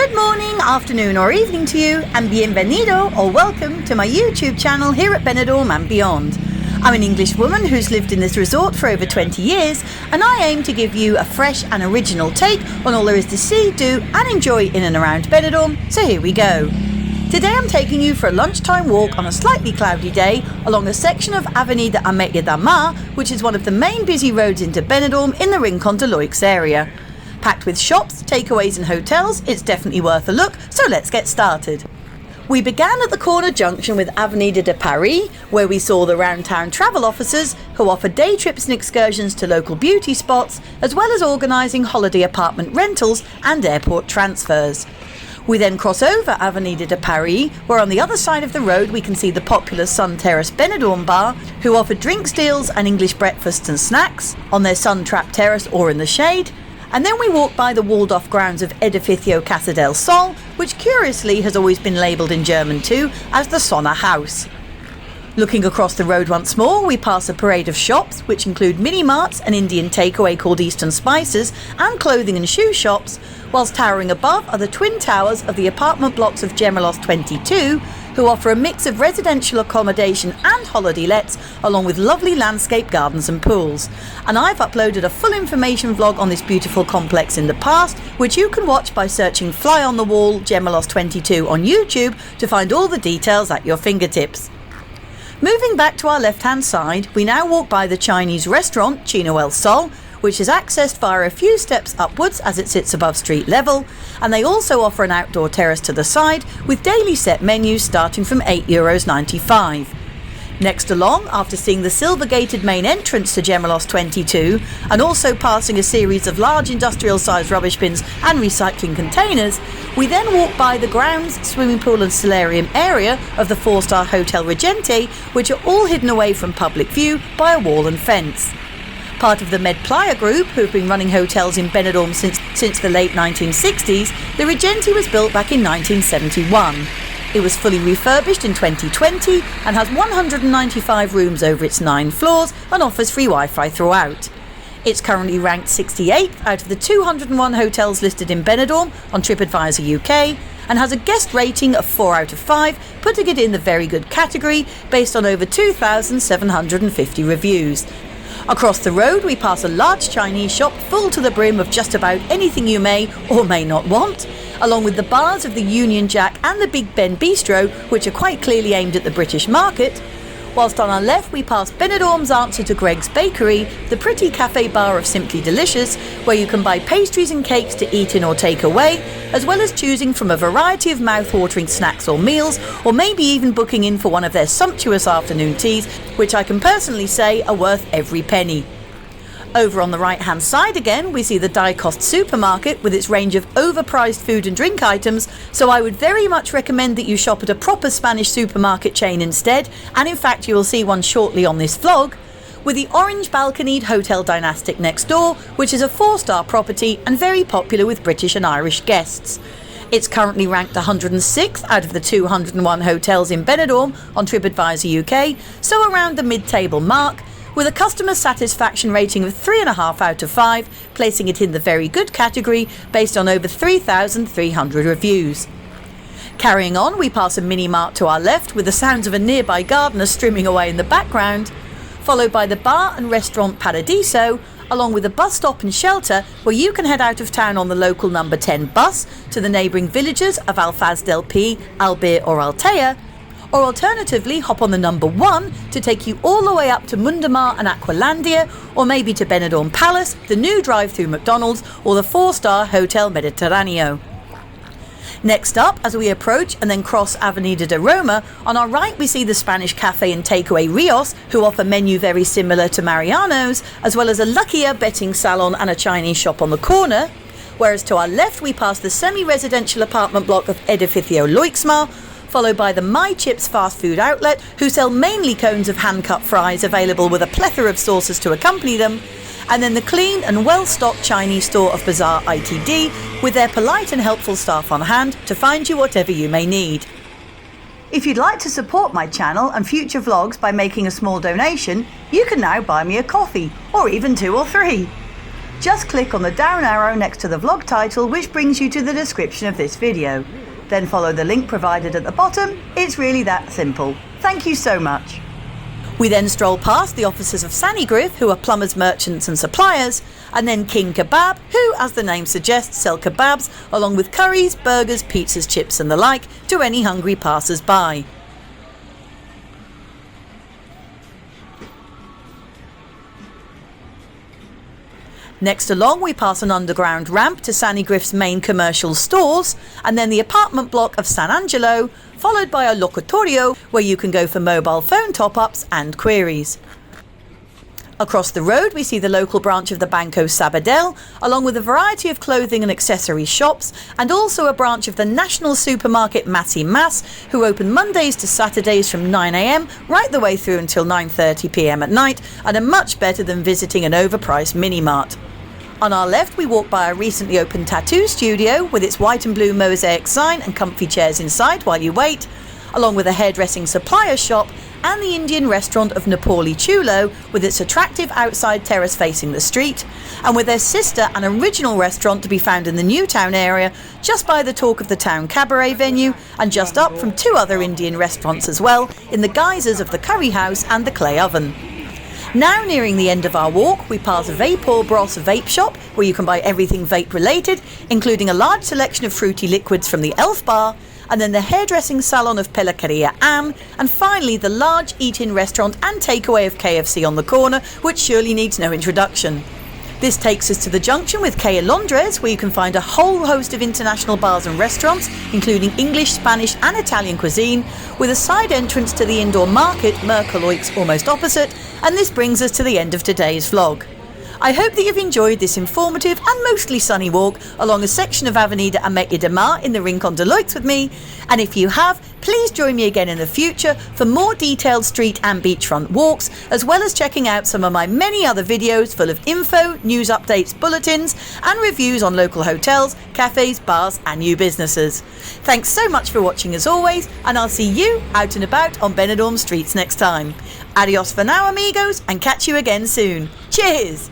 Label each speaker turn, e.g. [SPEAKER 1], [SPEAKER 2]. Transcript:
[SPEAKER 1] Good morning, afternoon or evening to you, and bienvenido or welcome to my YouTube channel here at Benidorm and beyond. I'm an English woman who's lived in this resort for over 20 years, and I aim to give you a fresh and original take on all there is to see, do and enjoy in and around Benidorm, so here we go. Today I'm taking you for a lunchtime walk on a slightly cloudy day along a section of Avenida Ametlla de Mar, which is one of the main busy roads into Benidorm in the Rincon to Loix area. Packed with shops, takeaways and hotels, it's definitely worth a look, so let's get started. We began at the corner junction with Avenida de Paris, where we saw the RoundTown travel officers who offer day trips and excursions to local beauty spots, as well as organising holiday apartment rentals and airport transfers. We then cross over Avenida de Paris, where on the other side of the road we can see the popular Sun Terrace Benidorm bar, who offer drinks deals and English breakfasts and snacks on their sun-trapped terrace or in the shade. And then we walk by the walled-off grounds of Edificio Casa del Sol, which curiously has always been labelled in German too as the Sonne House. Looking across the road once more, we pass a parade of shops, which include mini-marts, an Indian takeaway called Eastern Spices, and clothing and shoe shops, whilst towering above are the twin towers of the apartment blocks of Gemelos 22, who offer a mix of residential accommodation and holiday lets, along with lovely landscape gardens and pools. And I've uploaded a full information vlog on this beautiful complex in the past, which you can watch by searching Fly on the Wall Gemelos 22 on YouTube to find all the details at your fingertips. Moving back to our left-hand side, we now walk by the Chinese restaurant Chino El Sol, which is accessed via a few steps upwards as it sits above street level, and they also offer an outdoor terrace to the side with daily set menus starting from €8.95. Next along, after seeing the silver-gated main entrance to Gemelos 22 and also passing a series of large industrial-sized rubbish bins and recycling containers, we then walk by the grounds, swimming pool and solarium area of the 4-star Hotels Regente, which are all hidden away from public view by a wall and fence. Part of the Med Playa group, who've been running hotels in Benidorm since the late 1960s, the Regente was built back in 1971. It was fully refurbished in 2020 and has 195 rooms over its 9 floors and offers free Wi-Fi throughout. It's currently ranked 68th out of the 201 hotels listed in Benidorm on TripAdvisor UK and has a guest rating of 4 out of 5, putting it in the very good category based on over 2,750 reviews. Across the road we pass a large Chinese shop full to the brim of just about anything you may or may not want, along with the bars of the Union Jack and the Big Ben Bistro, which are quite clearly aimed at the British market, whilst on our left we pass Benidorm's answer to Greg's Bakery, the pretty cafe bar of Simply Delicious, where you can buy pastries and cakes to eat in or take away, as well as choosing from a variety of mouth-watering snacks or meals, or maybe even booking in for one of their sumptuous afternoon teas, which I can personally say are worth every penny. Over on the right-hand side again, we see the Die-Kost supermarket with its range of overpriced food and drink items, so I would very much recommend that you shop at a proper Spanish supermarket chain instead, and in fact you will see one shortly on this vlog, with the orange balconied Hotels Dynastic next door, which is a 4-star property and very popular with British and Irish guests. It's currently ranked 106th out of the 201 hotels in Benidorm on TripAdvisor UK, so around the mid-table mark, with a customer satisfaction rating of 3.5 out of 5, placing it in the very good category based on over 3,300 reviews. Carrying on, we pass a mini-mart to our left with the sounds of a nearby gardener streaming away in the background, followed by the bar and restaurant Paradiso, along with a bus stop and shelter where you can head out of town on the local number 10 bus to the neighbouring villages of Alfaz del Pi, Albir or Altea, or alternatively hop on the number 1 to take you all the way up to Mundamar and Aqualandia, or maybe to Benidorm Palace, the new drive-through McDonald's, or the 4-star Hotel Mediterraneo. Next up, as we approach and then cross Avenida de Roma, on our right we see the Spanish cafe and takeaway Rios, who offer menu very similar to Mariano's, as well as a luckier betting salon and a Chinese shop on the corner, whereas to our left we pass the semi-residential apartment block of Edificio Loix, followed by the My Chips fast food outlet, who sell mainly cones of hand-cut fries available with a plethora of sauces to accompany them, and then the clean and well-stocked Chinese store of Bazaar ITD, with their polite and helpful staff on hand to find you whatever you may need. If you'd like to support my channel and future vlogs by making a small donation, you can now buy me a coffee, or even 2 or 3. Just click on the down arrow next to the vlog title, which brings you to the description of this video. Then follow the link provided at the bottom. It's really that simple. Thank you so much. We then stroll past the offices of Sanigriff, who are plumbers, merchants and suppliers, and then King Kebab, who, as the name suggests, sell kebabs along with curries, burgers, pizzas, chips and the like to any hungry passers-by. Next along, we pass an underground ramp to Sanigriff's main commercial stores, and then the apartment block of San Angelo, followed by a locutorio where you can go for mobile phone top-ups and queries. Across the road, we see the local branch of the Banco Sabadell, along with a variety of clothing and accessories shops, and also a branch of the national supermarket Massi Mas, who open Mondays to Saturdays from 9 a.m. right the way through until 9:30 p.m. at night, and are much better than visiting an overpriced mini-mart. On our left, we walk by a recently opened tattoo studio with its white and blue mosaic sign and comfy chairs inside while you wait, along with a hairdressing supplier shop and the Indian restaurant of Napoli Chulo with its attractive outside terrace facing the street, and with their sister and original restaurant to be found in the Newtown area just by the Talk of the Town cabaret venue, and just up from two other Indian restaurants as well in the guises of the Curry House and the Clay Oven. Now nearing the end of our walk, we pass Vapor Bros vape shop where you can buy everything vape related, including a large selection of fruity liquids from the Elf Bar, and then the hairdressing salon of Peluqueria Anne, and finally the large eat-in restaurant and takeaway of KFC on the corner, which surely needs no introduction. This takes us to the junction with Calle Londres, where you can find a whole host of international bars and restaurants, including English, Spanish and Italian cuisine, with a side entrance to the indoor market, Loix, almost opposite, and this brings us to the end of today's vlog. I hope that you've enjoyed this informative and mostly sunny walk along a section of Avenida Ametlla de Mar in the Rincon de Loix with me, and if you have, please join me again in the future for more detailed street and beachfront walks, as well as checking out some of my many other videos full of info, news updates, bulletins and reviews on local hotels, cafes, bars and new businesses. Thanks so much for watching as always, and I'll see you out and about on Benidorm streets next time. Adios for now amigos, and catch you again soon. Cheers!